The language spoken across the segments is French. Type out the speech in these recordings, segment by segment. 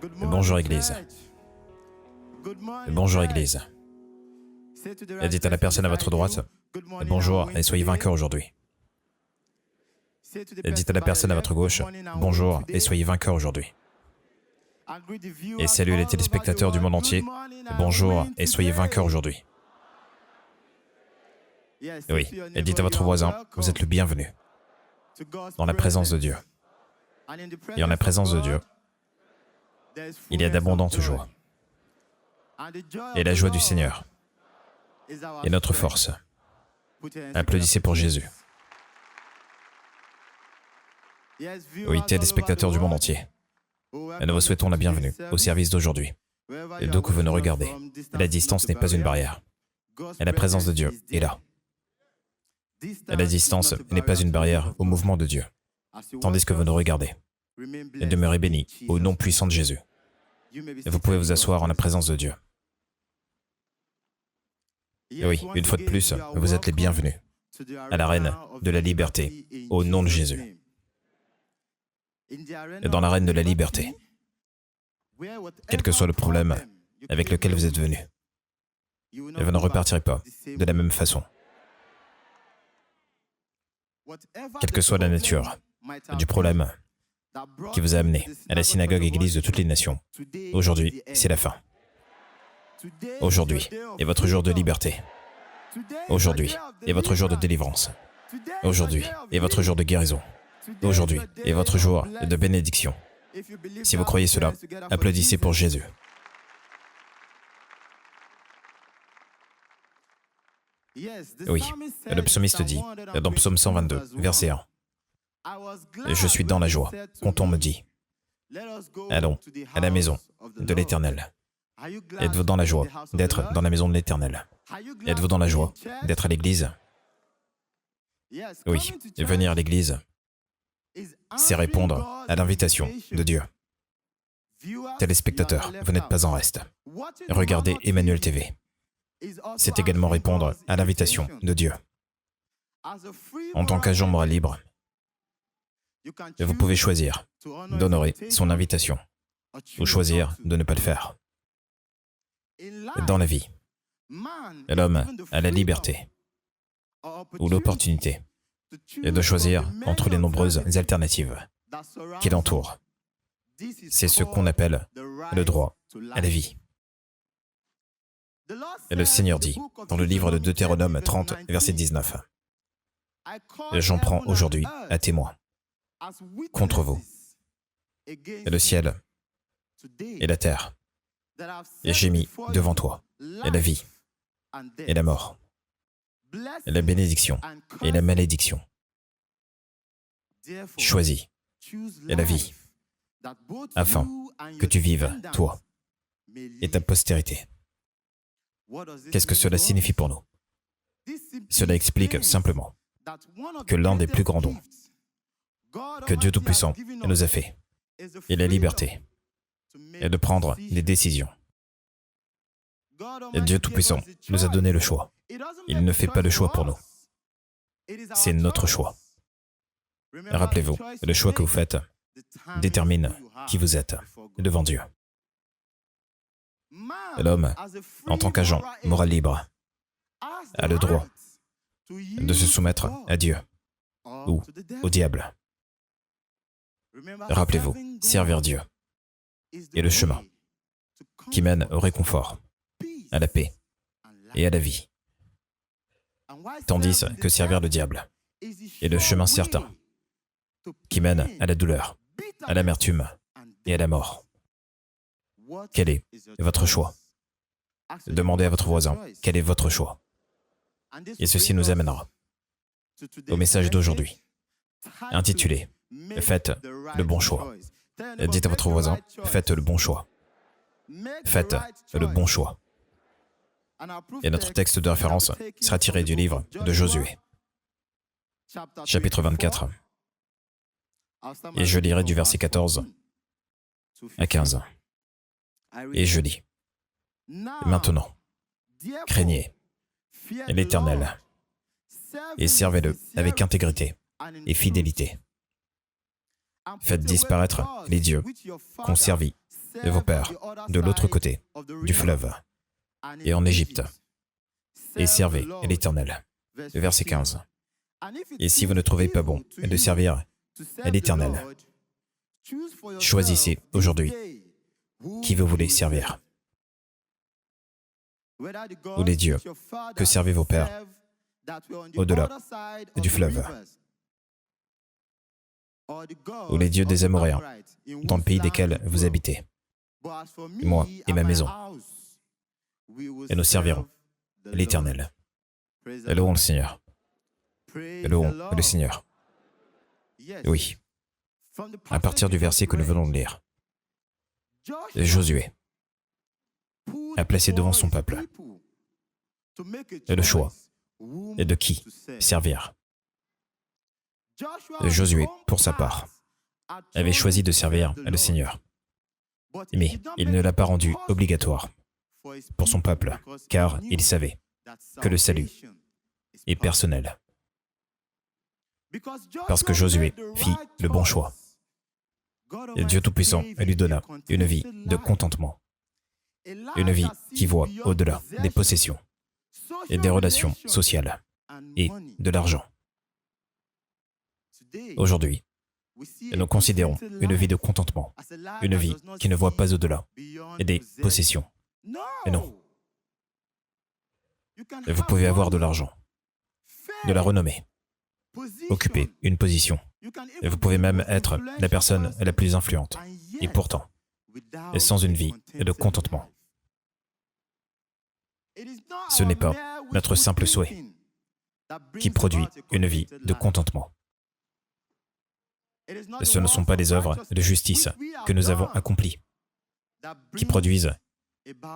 Bonjour Église. Bonjour Église. Et dites à la personne à votre droite, bonjour et soyez vainqueurs aujourd'hui. Et dites à la personne à votre gauche, bonjour et soyez vainqueurs aujourd'hui. Et saluez les téléspectateurs du monde entier, bonjour et soyez vainqueurs aujourd'hui. Oui, et dites à votre voisin, vous êtes le bienvenu dans la présence de Dieu. Et en la présence de Dieu, il y a d'abondantes joies. Et la joie du Seigneur est notre force. Applaudissez pour Jésus. Oui, téléspectateurs du monde entier, et nous vous souhaitons la bienvenue au service d'aujourd'hui. Et d'où que vous nous regardez, la distance n'est pas une barrière. Et la présence de Dieu est là. Et la distance n'est pas une barrière au mouvement de Dieu, tandis que vous nous regardez. Et demeurez bénis au nom puissant de Jésus. Et vous pouvez vous asseoir en la présence de Dieu. Et oui, une fois de plus, vous êtes les bienvenus à l'arène de la liberté, au nom de Jésus. Et dans l'arène de la liberté, quel que soit le problème avec lequel vous êtes venu, vous ne repartirez pas de la même façon. Quelle que soit la nature du problème qui vous a amené à la synagogue église de toutes les nations, aujourd'hui, c'est la fin. Aujourd'hui est votre jour de liberté. Aujourd'hui est votre jour de délivrance. Aujourd'hui est votre jour de guérison. Aujourd'hui est votre jour de bénédiction. Si vous croyez cela, applaudissez pour Jésus. Oui, le psalmiste dit, dans Psaume 122, verset 1, « Je suis dans la joie, quand on me dit, allons à la maison de l'Éternel. » Êtes-vous dans la joie d'être dans la maison de l'Éternel? Êtes-vous dans la joie d'être à l'église? Oui, venir à l'église, c'est répondre à l'invitation de Dieu. Téléspectateurs, vous n'êtes pas en reste. Regardez Emmanuel TV. C'est également répondre à l'invitation de Dieu. En tant qu'agent moral libre, vous pouvez choisir d'honorer son invitation ou choisir de ne pas le faire. Dans la vie, l'homme a la liberté ou l'opportunité de choisir entre les nombreuses alternatives qui l'entourent. C'est ce qu'on appelle le droit à la vie. Et le Seigneur dit, dans le livre de Deutéronome 30, verset 19, « J'en prends aujourd'hui à témoin contre vous, et le ciel et la terre, et j'ai mis devant toi et la vie et la mort, et la bénédiction et la malédiction. Choisis la vie, afin que tu vives, toi et ta postérité. » Qu'est-ce que cela signifie pour nous? Cela explique simplement que l'un des plus grands dons que Dieu Tout-Puissant nous a fait est la liberté et de prendre des décisions. Et Dieu Tout-Puissant nous a donné le choix. Il ne fait pas le choix pour nous. C'est notre choix. Rappelez-vous, le choix que vous faites détermine qui vous êtes devant Dieu. L'homme, en tant qu'agent moral libre, a le droit de se soumettre à Dieu ou au diable. Rappelez-vous, servir Dieu est le chemin qui mène au réconfort, à la paix et à la vie. Tandis que servir le diable est le chemin certain qui mène à la douleur, à l'amertume et à la mort. Quel est votre choix? Demandez à votre voisin, quel est votre choix? Et ceci nous amènera au message d'aujourd'hui, intitulé « Faites le bon choix ». Dites à votre voisin, faites le bon choix. Faites le bon choix. Et notre texte de référence sera tiré du livre de Josué, chapitre 24. Et je lirai du verset 14 à 15. Et je lis, « Maintenant, craignez l'Éternel et servez-le avec intégrité et fidélité. Faites disparaître les dieux qu'ont servis et vos pères de l'autre côté du fleuve et en Égypte, et servez l'Éternel. Verset 15. Et si vous ne trouvez pas bon de servir l'Éternel, choisissez aujourd'hui qui vous voulez servir. Ou les dieux que servaient vos pères au-delà du fleuve, ou les dieux des Amoréens, dans le pays desquels vous habitez. Moi et ma maison, et nous servirons l'Éternel. Louons le Seigneur. Louons le Seigneur. Oui, à partir du verset que nous venons de lire, Josué a placé devant son peuple le choix de qui servir. Josué, pour sa part, avait choisi de servir le Seigneur, mais il ne l'a pas rendu obligatoire pour son peuple, car il savait que le salut est personnel. Parce que Josué fit le bon choix. Et Dieu Tout-Puissant lui donna une vie de contentement, une vie qui voit au-delà des possessions et des relations sociales et de l'argent. Aujourd'hui, nous considérons une vie de contentement, une vie qui ne voit pas au-delà des possessions. Et non. Vous pouvez avoir de l'argent, de la renommée, occuper une position. Et vous pouvez même être la personne la plus influente. Et pourtant, sans une vie de contentement. Ce n'est pas notre simple souhait qui produit une vie de contentement. Et ce ne sont pas les œuvres de justice que nous avons accomplies qui produisent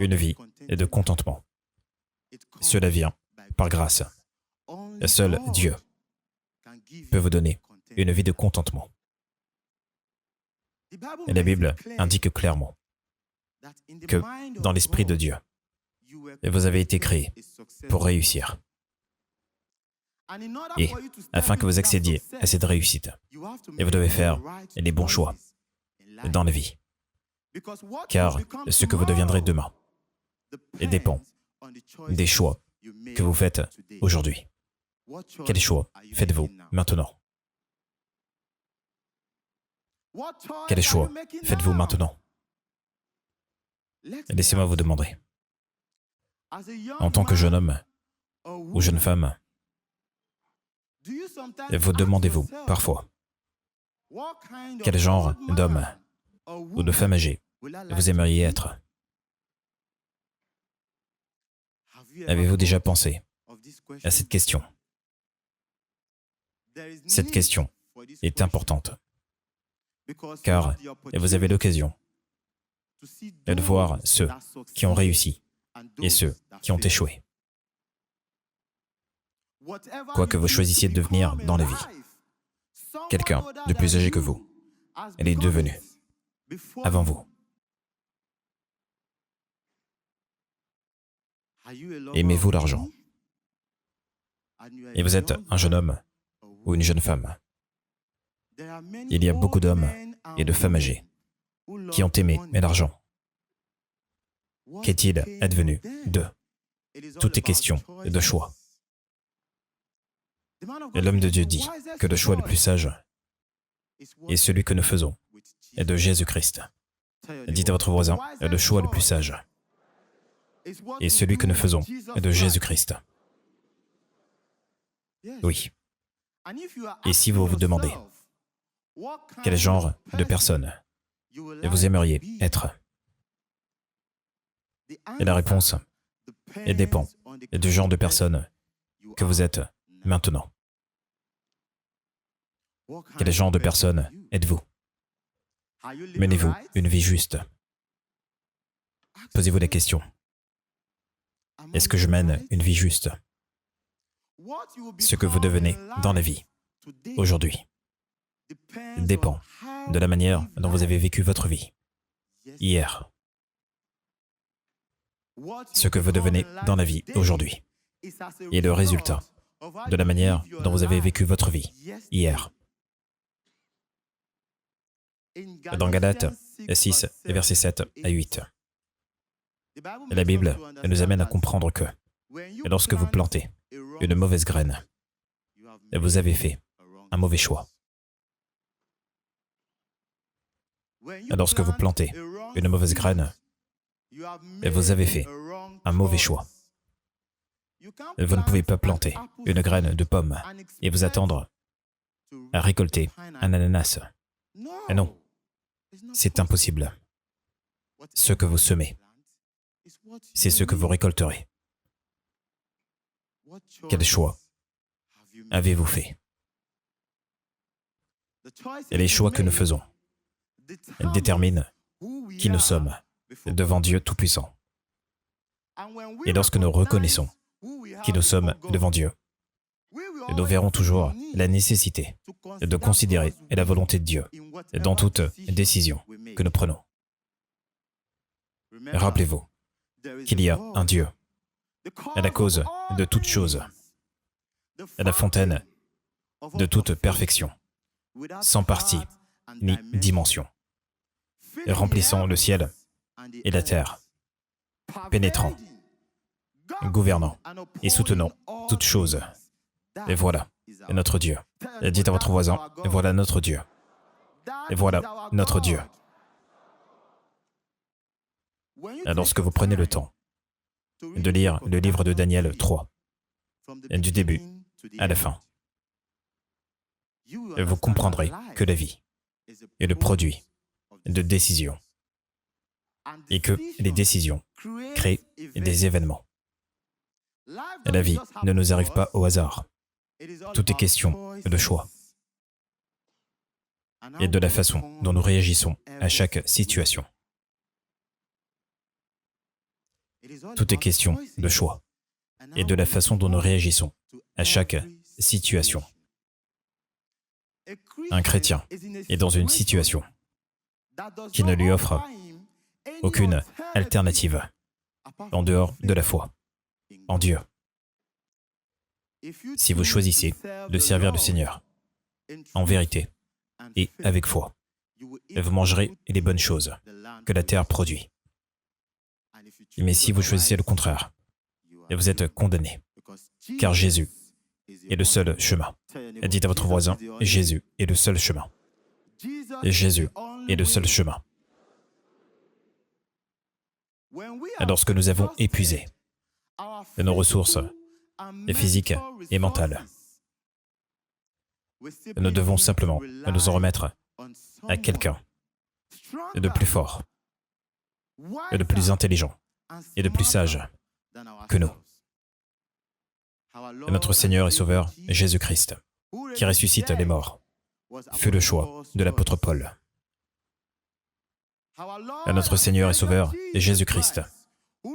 une vie de contentement. Cela vient par grâce. Seul Dieu peut vous donner une vie de contentement. Et la Bible indique clairement que dans l'Esprit de Dieu, vous avez été créés pour réussir. Et afin que vous accédiez à cette réussite, vous devez faire les bons choix dans la vie. Car ce que vous deviendrez demain dépend des choix que vous faites aujourd'hui. Quel choix faites-vous maintenant? Quel choix faites-vous maintenant? Laissez-moi vous demander, en tant que jeune homme ou jeune femme, vous demandez-vous parfois quel genre d'homme ou de femme âgée vous aimeriez être? Avez-vous déjà pensé à cette question? Cette question est importante, car vous avez l'occasion de voir ceux qui ont réussi et ceux qui ont échoué. Quoi que vous choisissiez de devenir dans la vie, quelqu'un de plus âgé que vous, elle est devenue avant vous. Aimez-vous l'argent? Et vous êtes un jeune homme ou une jeune femme. Il y a beaucoup d'hommes et de femmes âgées qui ont aimé l'argent. Qu'est-il advenu d'eux? Tout est question de choix. Et l'homme de Dieu dit que le choix le plus sage est celui que nous faisons, est de Jésus-Christ. Dites à votre voisin, le choix le plus sage est celui que nous faisons, est de Jésus-Christ. Oui. Et si vous vous demandez quel genre de personne vous aimeriez être, et la réponse dépend du genre de personne que vous êtes maintenant. Quel genre de personne êtes-vous? Menez-vous une vie juste? Posez-vous la question. Est-ce que je mène une vie juste? Ce que vous devenez dans la vie, aujourd'hui, dépend de la manière dont vous avez vécu votre vie, hier. Ce que vous devenez dans la vie, aujourd'hui, est le résultat de la manière dont vous avez vécu votre vie, hier. Dans Galates 6, versets 7 à 8. La Bible nous amène à comprendre que lorsque vous plantez une mauvaise graine, vous avez fait un mauvais choix. Lorsque vous plantez une mauvaise graine, vous avez fait un mauvais choix. Vous ne pouvez pas planter une graine de pomme et vous attendre à récolter un ananas. Non, c'est impossible. Ce que vous semez, c'est ce que vous récolterez. Quel choix avez-vous fait? Et les choix que nous faisons déterminent qui nous sommes devant Dieu Tout-Puissant. Et lorsque nous reconnaissons qui nous sommes devant Dieu, nous verrons toujours la nécessité de considérer la volonté de Dieu dans toute décision que nous prenons. Rappelez-vous qu'il y a un Dieu, à la cause de toutes choses, à la fontaine de toute perfection, sans partie ni dimension, remplissant le ciel et la terre, pénétrant, gouvernant et soutenant toutes choses. Et voilà notre Dieu. Et dites à votre voisin, et voilà notre Dieu. Et voilà notre Dieu. Et lorsque vous prenez le temps de lire le livre de Daniel 3, du début à la fin, vous comprendrez que la vie est le produit de décisions et que les décisions créent des événements. La vie ne nous arrive pas au hasard. Tout est question de choix et de la façon dont nous réagissons à chaque situation. Tout est question de choix et de la façon dont nous réagissons à chaque situation. Un chrétien est dans une situation qui ne lui offre aucune alternative en dehors de la foi en Dieu. Si vous choisissez de servir le Seigneur en vérité et avec foi, vous mangerez les bonnes choses que la terre produit. Mais si vous choisissez le contraire, vous êtes condamné, car Jésus est le seul chemin. Dites à votre voisin, Jésus est le seul chemin. Jésus est le seul chemin. Lorsque nous avons épuisé nos ressources physiques et mentales, nous devons simplement nous en remettre à quelqu'un de plus fort, de plus intelligent et de plus sage que nous. Notre Seigneur et Sauveur, Jésus-Christ, qui ressuscite les morts, fut le choix de l'apôtre Paul. Notre Seigneur et Sauveur, Jésus-Christ,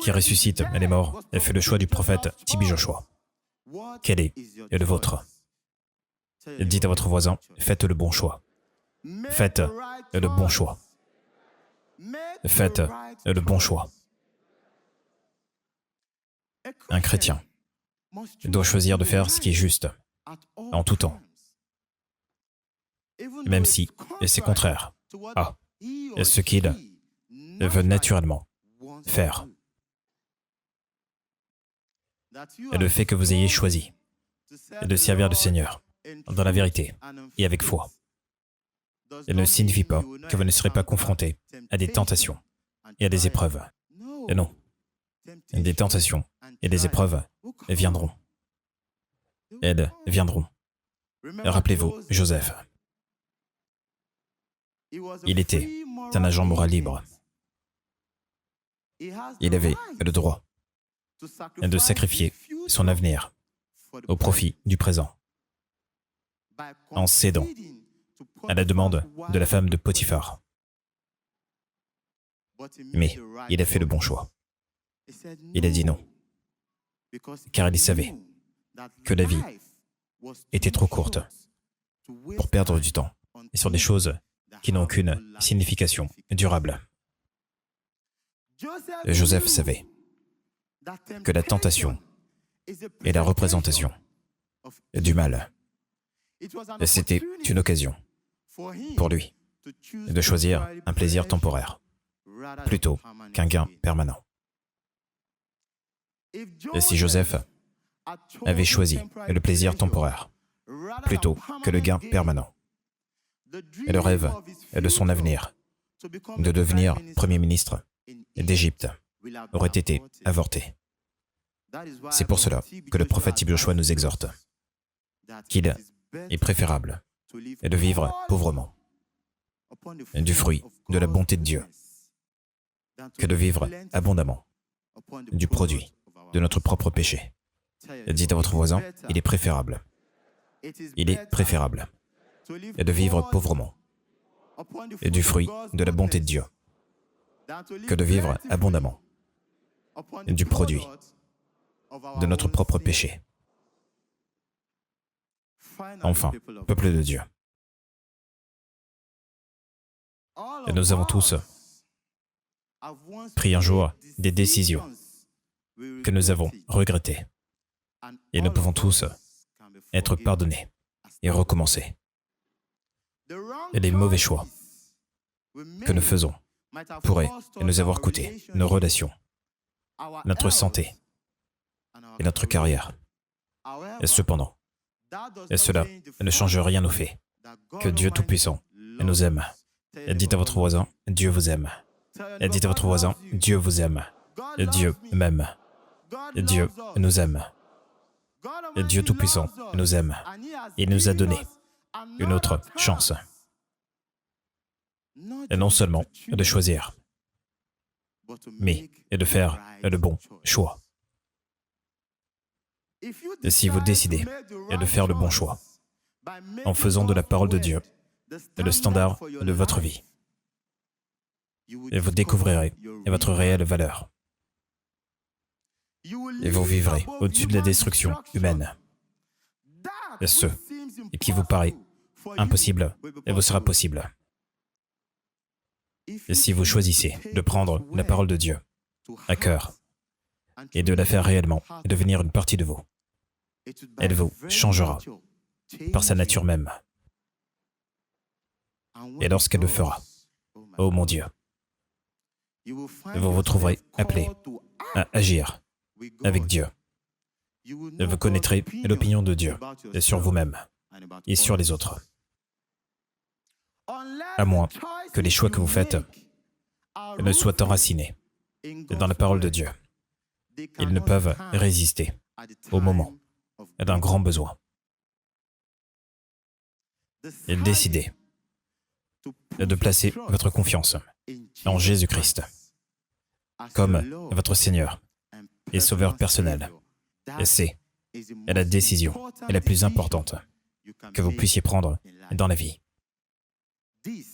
qui ressuscite les morts, fut le choix du prophète Tibi Joshua. Quel est le vôtre? Dites à votre voisin, faites le bon choix. Faites le bon choix. Faites le bon choix. Un chrétien doit choisir de faire ce qui est juste en tout temps, même si c'est contraire à ce qu'il veut naturellement faire. Le fait que vous ayez choisi de servir le Seigneur dans la vérité et avec foi ne signifie pas que vous ne serez pas confronté à des tentations et à des épreuves. Et non, des tentations et des épreuves viendront. Elles viendront. Rappelez-vous, Joseph. Il était un agent moral libre. Il avait le droit de sacrifier son avenir au profit du présent, en cédant à la demande de la femme de Potiphar. Mais il a fait le bon choix. Il a dit non, car il savait que la vie était trop courte pour perdre du temps sur des choses qui n'ont aucune signification durable. Joseph savait que la tentation est la représentation du mal. C'était une occasion pour lui et de choisir un plaisir temporaire plutôt qu'un gain permanent. Et si Joseph avait choisi le plaisir temporaire plutôt que le gain permanent, et le rêve de son avenir de devenir Premier ministre d'Égypte aurait été avorté. C'est pour cela que le prophète Joshua nous exhorte qu'il est préférable de vivre pauvrement du fruit de la bonté de Dieu que de vivre abondamment du produit de notre propre péché. Dites à votre voisin, il est préférable de vivre pauvrement et du fruit de la bonté de Dieu que de vivre abondamment du produit de notre propre péché. Enfin, peuple de Dieu, et nous avons tous pris un jour des décisions que nous avons regrettées, et nous pouvons tous être pardonnés et recommencer. Et les mauvais choix que nous faisons pourraient nous avoir coûté nos relations, notre santé et notre carrière. Et cependant, cela ne change rien au fait que Dieu Tout-Puissant nous aime. Et dites à votre voisin, Dieu vous aime. Et dites à votre voisin, Dieu vous aime. Et Dieu m'aime. Et Dieu nous aime. Et Dieu Tout-Puissant nous aime. Il nous a donné une autre chance. Et non seulement de choisir, mais de faire le bon choix. Et si vous décidez de faire le bon choix, en faisant de la parole de Dieu le standard de votre vie, et vous découvrirez votre réelle valeur. Et vous vivrez au-dessus de la destruction humaine. Et ce qui vous paraît impossible, vous sera possible. Et si vous choisissez de prendre la parole de Dieu à cœur et de la faire réellement devenir une partie de vous, elle vous changera par sa nature même. Et lorsqu'elle le fera, oh mon Dieu, vous vous trouverez appelé à agir avec Dieu. Et vous connaîtrez l'opinion de Dieu sur vous-même et sur les autres. À moins que les choix que vous faites ne soient enracinés dans la parole de Dieu. Ils ne peuvent résister au moment d'un grand besoin. Et décidez de placer votre confiance en Jésus-Christ comme votre Seigneur et Sauveur personnel. Et c'est la décision la plus importante que vous puissiez prendre dans la vie.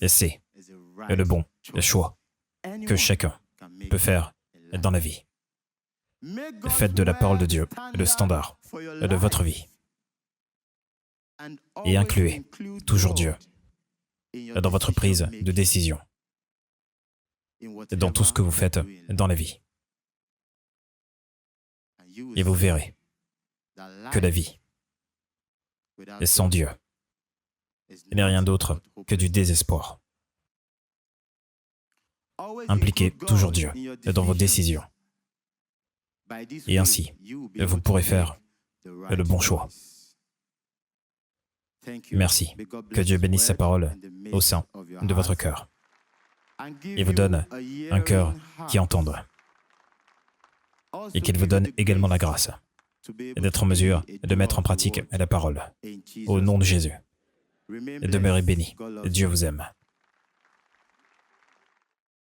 Et c'est le bon choix que chacun peut faire dans la vie. Faites de la parole de Dieu le standard de votre vie. Et incluez toujours Dieu dans votre prise de décision, dans tout ce que vous faites dans la vie. Et vous verrez que la vie est sans Dieu. Il n'est rien d'autre que du désespoir. Impliquez toujours Dieu dans vos décisions. Et ainsi, vous pourrez faire le bon choix. Merci. Que Dieu bénisse sa parole au sein de votre cœur et vous donne un cœur qui entende. Et qu'il vous donne également la grâce d'être en mesure de mettre en pratique la parole. Au nom de Jésus. Demeurez bénis. Dieu vous aime.